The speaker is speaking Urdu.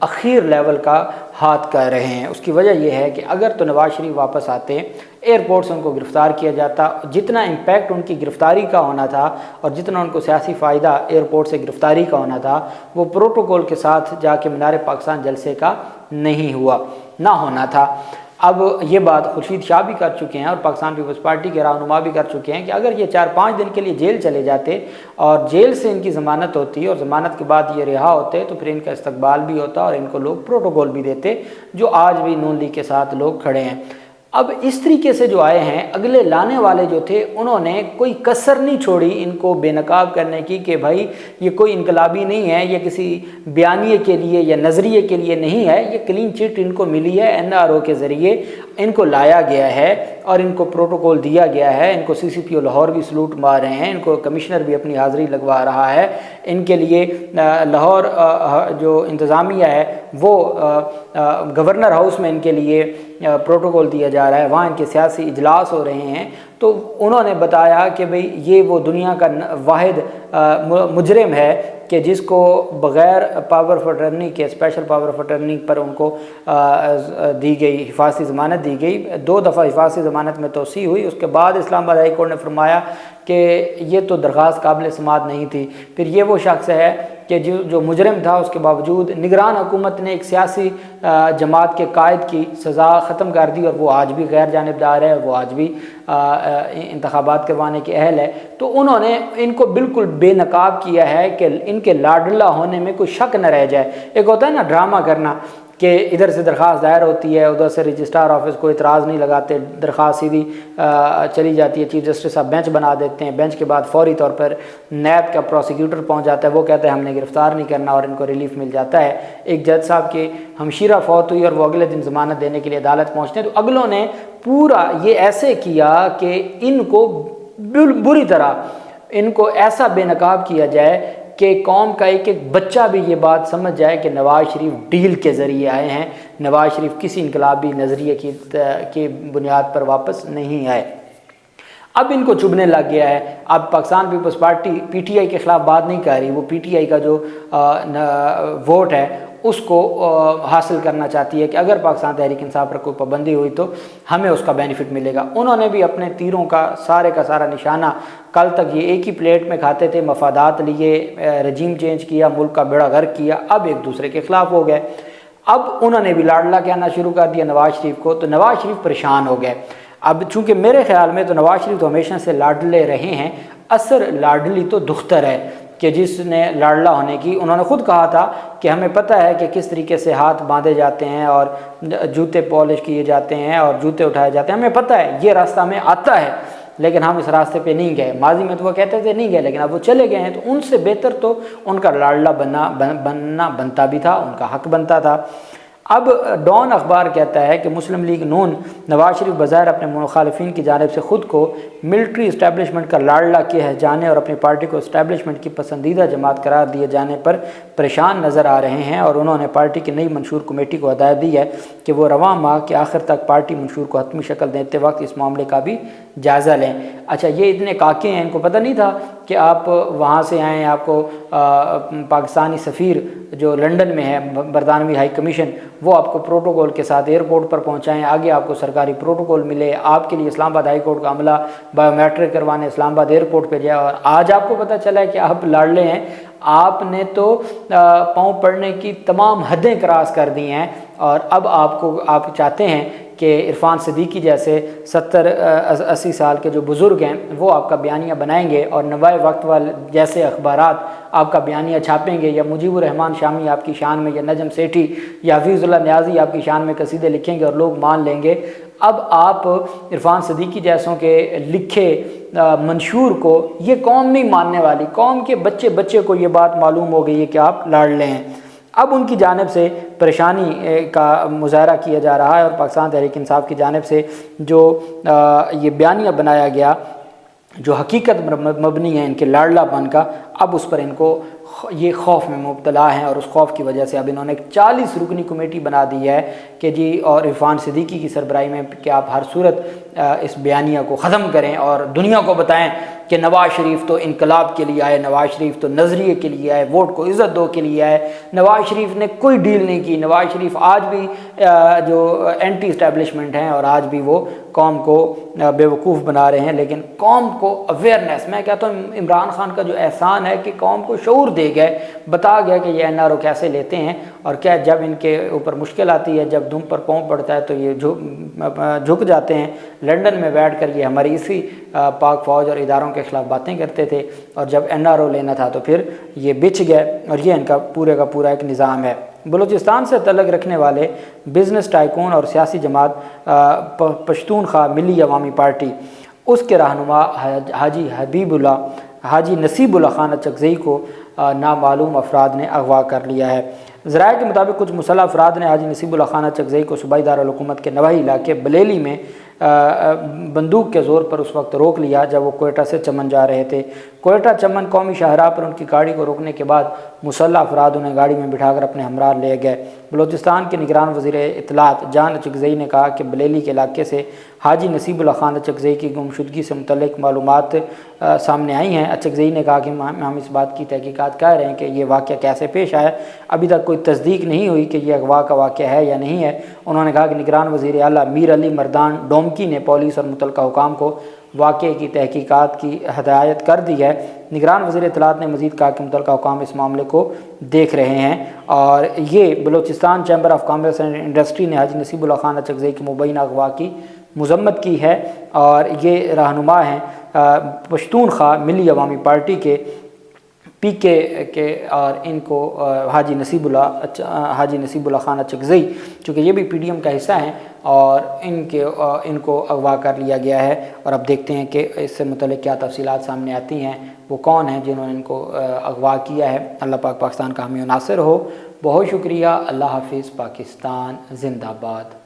اخیر لیول کا ہاتھ کر رہے ہیں۔ اس کی وجہ یہ ہے کہ اگر تو نواز شریف واپس آتے، ایئرپورٹ سے ان کو گرفتار کیا جاتا، جتنا امپیکٹ ان کی گرفتاری کا ہونا تھا اور جتنا ان کو سیاسی فائدہ ایئرپورٹ سے گرفتاری کا ہونا تھا، وہ پروٹوکول کے ساتھ جا کے مینار پاکستان جلسے کا نہیں ہوا، نہ ہونا تھا۔ اب یہ بات خورشید شاہ بھی کر چکے ہیں اور پاکستان پیپلز پارٹی کے رہنما بھی کر چکے ہیں کہ اگر یہ 4-5 دن کے لیے جیل چلے جاتے اور جیل سے ان کی ضمانت ہوتی اور ضمانت کے بعد یہ رہا ہوتے تو پھر ان کا استقبال بھی ہوتا اور ان کو لوگ پروٹوکول بھی دیتے، جو آج بھی نون لیگ کے ساتھ لوگ کھڑے ہیں۔ اب اس طریقے سے جو آئے ہیں، اگلے لانے والے جو تھے انہوں نے کوئی کسر نہیں چھوڑی ان کو بے نقاب کرنے کی کہ بھائی یہ کوئی انقلابی نہیں ہے، یہ کسی بیانیے کے لیے یا نظریے کے لیے نہیں ہے، یہ کلین چٹ ان کو ملی ہے، NRO کے ذریعے ان کو لایا گیا ہے اور ان کو پروٹوکول دیا گیا ہے۔ ان کو CCPO لاہور بھی سلوٹ مار رہے ہیں، ان کو کمشنر بھی اپنی حاضری لگوا رہا ہے۔ ان کے لیے لاہور جو انتظامیہ ہے وہ گورنر ہاؤس میں ان کے لیے پروٹوکول دیا جا رہا ہے، وہاں ان کے سیاسی اجلاس ہو رہے ہیں۔ تو انہوں نے بتایا کہ بھئی یہ وہ دنیا کا واحد مجرم ہے کہ جس کو بغیر پاور آف اٹرنی کے، اسپیشل پاور آف اٹرنی پر ان کو دی گئی حفاظتی ضمانت دی گئی۔ 2 دفعہ حفاظتی ضمانت میں توسیع ہوئی، اس کے بعد اسلام آباد ہائی کورٹ نے فرمایا کہ یہ تو درخواست قابل سماعت نہیں تھی۔ پھر یہ وہ شخص ہے کہ جو مجرم تھا، اس کے باوجود نگران حکومت نے ایک سیاسی جماعت کے قائد کی سزا ختم کر دی اور وہ آج بھی غیر جانبدار ہے، وہ آج بھی انتخابات کروانے کے اہل ہے۔ تو انہوں نے ان کو بالکل بے نقاب کیا ہے کہ ان کے لاڈلہ ہونے میں کوئی شک نہ رہ جائے۔ ایک ہوتا ہے نا ڈرامہ کرنا کہ ادھر سے درخواست دائر ہوتی ہے، ادھر سے رجسٹرار آفس کو اعتراض نہیں لگاتے، درخواست سیدھی چلی جاتی ہے، چیف جسٹس صاحب بینچ بنا دیتے ہیں، بینچ کے بعد فوری طور پر نیب کا پروسیکیوٹر پہنچ جاتا ہے، وہ کہتا ہے ہم نے گرفتار نہیں کرنا اور ان کو ریلیف مل جاتا ہے۔ ایک جج صاحب کی ہمشیرہ فوت ہوئی اور وہ اگلے دن ضمانت دینے کے لیے عدالت پہنچتے ہیں، تو اگلوں نے پورا یہ ایسے کیا کہ ان کو بری طرح ان کو ایسا بے نقاب کیا جائے کہ قوم کا ایک بچہ بھی یہ بات سمجھ جائے کہ نواز شریف ڈیل کے ذریعے آئے ہیں، نواز شریف کسی انقلابی نظریے کی بنیاد پر واپس نہیں آئے۔ اب ان کو چبھنے لگ گیا ہے۔ اب پاکستان پیپلز پارٹی PTI کے خلاف بات نہیں کر رہی، وہ PTI کا جو ووٹ ہے اس کو حاصل کرنا چاہتی ہے کہ اگر پاکستان تحریک انصاف پر کوئی پابندی ہوئی تو ہمیں اس کا بینیفٹ ملے گا۔ انہوں نے بھی اپنے تیروں کا سارا نشانہ، کل تک یہ ایک ہی پلیٹ میں کھاتے تھے، مفادات لیے، رجیم چینج کیا، ملک کا بیڑا غرق کیا، اب ایک دوسرے کے خلاف ہو گئے۔ اب انہوں نے بھی لاڈلا کہنا شروع کر دیا نواز شریف کو، تو نواز شریف پریشان ہو گئے۔ اب چونکہ میرے خیال میں تو نواز شریف تو ہمیشہ سے لاڈلے رہے ہیں، اثر لاڈلی تو دختر ہے کہ جس نے لاڈلا ہونے کی، انہوں نے خود کہا تھا کہ ہمیں پتہ ہے کہ کس طریقے سے ہاتھ باندھے جاتے ہیں اور جوتے پالش کیے جاتے ہیں اور جوتے اٹھائے جاتے ہیں، ہمیں پتہ ہے یہ راستہ ہمیں آتا ہے، لیکن ہم اس راستے پہ نہیں گئے۔ ماضی میں تو وہ کہتے تھے نہیں گئے، لیکن اب وہ چلے گئے ہیں، تو ان سے بہتر تو ان کا لاڈلا بننا بنتا بھی تھا، ان کا حق بنتا تھا۔ اب ڈان اخبار کہتا ہے کہ مسلم لیگ نون نواز شریف بظاہر اپنے مخالفین کی جانب سے خود کو ملٹری اسٹیبلشمنٹ کا لاڈلا کہے جانے اور اپنی پارٹی کو اسٹیبلشمنٹ کی پسندیدہ جماعت قرار دیے جانے پر پریشان نظر آ رہے ہیں، اور انہوں نے پارٹی کی نئی منشور کمیٹی کو ہدایت دی ہے کہ وہ رواں ماہ کے آخر تک پارٹی منشور کو حتمی شکل دیتے وقت اس معاملے کا بھی جائزہ لیں۔ اچھا، یہ اتنے کاکے ہیں، ان کو پتہ نہیں تھا کہ آپ وہاں سے آئیں، آپ کو پاکستانی سفیر جو لنڈن میں ہے، برطانوی ہائی کمیشن، وہ آپ کو پروٹوکول کے ساتھ ایئرپورٹ پر پہنچائیں، آگے آپ کو سرکاری پروٹوکول ملے، آپ کے لیے اسلام آباد ہائی کورٹ کا عملہ بایو میٹرک کروانے اسلام آباد ایئرپورٹ پہ جائے، اور آج آپ کو پتہ چلا ہے کہ آپ لاڈلے ہیں۔ آپ نے تو پاؤں پڑنے کی تمام حدیں کراس کر دی ہیں، اور اب آپ چاہتے ہیں کہ عرفان صدیقی جیسے 70-80 سال کے جو بزرگ ہیں وہ آپ کا بیانیہ بنائیں گے، اور نوائے وقت والے جیسے اخبارات آپ کا بیانیہ چھاپیں گے، یا مجیب الرحمان شامی آپ کی شان میں، یا نجم سیٹھی یا حفیظ اللہ نیازی آپ کی شان میں قصیدے لکھیں گے اور لوگ مان لیں گے۔ اب آپ عرفان صدیقی جیسوں کے لکھے منشور کو یہ قوم نہیں ماننے والی، قوم کے بچے کو یہ بات معلوم ہو گئی ہے کہ آپ لاڈلے ہیں۔ اب ان کی جانب سے پریشانی کا مظاہرہ کیا جا رہا ہے، اور پاکستان تحریک انصاف کی جانب سے جو یہ بیانیہ بنایا گیا جو حقیقت مبنی ہے ان کے لاڈلا پن کا، اب اس پر ان کو یہ خوف میں مبتلا ہیں، اور اس خوف کی وجہ سے اب انہوں نے ایک 40 رکنی کمیٹی بنا دی ہے کہ جی، اور عرفان صدیقی کی سربراہی میں کہ آپ ہر صورت اس بیانیہ کو ختم کریں اور دنیا کو بتائیں کہ نواز شریف تو انقلاب کے لیے آئے، نواز شریف تو نظریے کے لیے آئے، ووٹ کو عزت دو کے لیے آئے۔ نواز شریف نے کوئی ڈیل نہیں کی۔ نواز شریف آج بھی جو اینٹی اسٹیبلشمنٹ ہیں اور آج بھی وہ قوم کو بے وقوف بنا رہے ہیں، لیکن قوم کو اویئرنیس، میں کہتا ہوں عمران خان کا جو احسان ہے کہ قوم کو شعور دے گئے، بتا گیا کہ یہ NRO کیسے لیتے ہیں اور کیا جب ان کے اوپر مشکل آتی ہے، جب دم پر پاؤں پڑتا ہے تو یہ جھک جاتے ہیں۔ لنڈن میں بیٹھ کر یہ ہماری اسی پاک فوج اور اداروں کے خلاف باتیں کرتے تھے، اور جب NRO لینا تھا تو پھر یہ بچ گئے، اور یہ ان کا پورے کا پورا ایک نظام ہے۔ بلوچستان سے تعلق رکھنے والے بزنس ٹائکون اور سیاسی جماعت پشتونخوا ملی عوامی پارٹی، اس کے رہنما حاجی نصیب اللہ خان اچکزئی کو نامعلوم افراد نے اغوا کر لیا ہے۔ ذرائع کے مطابق کچھ مسلح افراد نے حاجی نصیب اللہ خان اچکزئی کو صوبائی دارالحکومت کے نواحی علاقے بلیلی میں بندوق کے زور پر اس وقت روک لیا جب وہ کوئٹہ سے چمن جا رہے تھے۔ کوئٹہ چمن قومی شاہراہ پر ان کی گاڑی کو روکنے کے بعد مسلح افراد انہیں گاڑی میں بٹھا کر اپنے ہمراہ لے گئے۔ بلوچستان کے نگران وزیر اطلاعات جان اچکزئی نے کہا کہ بلیلی کے علاقے سے حاجی نصیب اللہ خان اچکزئی کی گمشدگی سے متعلق معلومات سامنے آئی ہیں۔ اچکزئی نے کہا کہ ہم اس بات کی تحقیقات کر رہے ہیں کہ یہ واقعہ کیسے پیش آیا، ابھی تک کوئی تصدیق نہیں ہوئی کہ یہ اغوا کا واقعہ ہے یا نہیں ہے۔ انہوں نے کہا کہ نگران وزیر اعلیٰ میر علی مردان ڈومکی نے پولیس اور متعلقہ حکام کو واقعے کی تحقیقات کی ہدایت کر دی ہے۔ نگران وزیر اطلاعات نے مزید کہا کہ متعلقہ حکام اس معاملے کو دیکھ رہے ہیں، اور یہ Balochistan chamber of commerce and industry نے حاجی نصیب اللہ خان اچکزئی کی مبینہ اغوا کی مذمت کی ہے، اور یہ رہنما ہیں پشتونخوا ملی عوامی پارٹی کے PK کے، اور ان کو حاجی نصیب اللہ خان اچکزئی چونکہ یہ بھی PDM کا حصہ ہیں، اور ان کو اغوا کر لیا گیا ہے۔ اور اب دیکھتے ہیں کہ اس سے متعلق کیا تفصیلات سامنے آتی ہیں، وہ کون ہیں جنہوں نے ان کو اغوا کیا ہے۔ اللہ پاک پاکستان کا حامی و ناصر ہو۔ بہت شکریہ۔ اللہ حافظ۔ پاکستان زندہ باد۔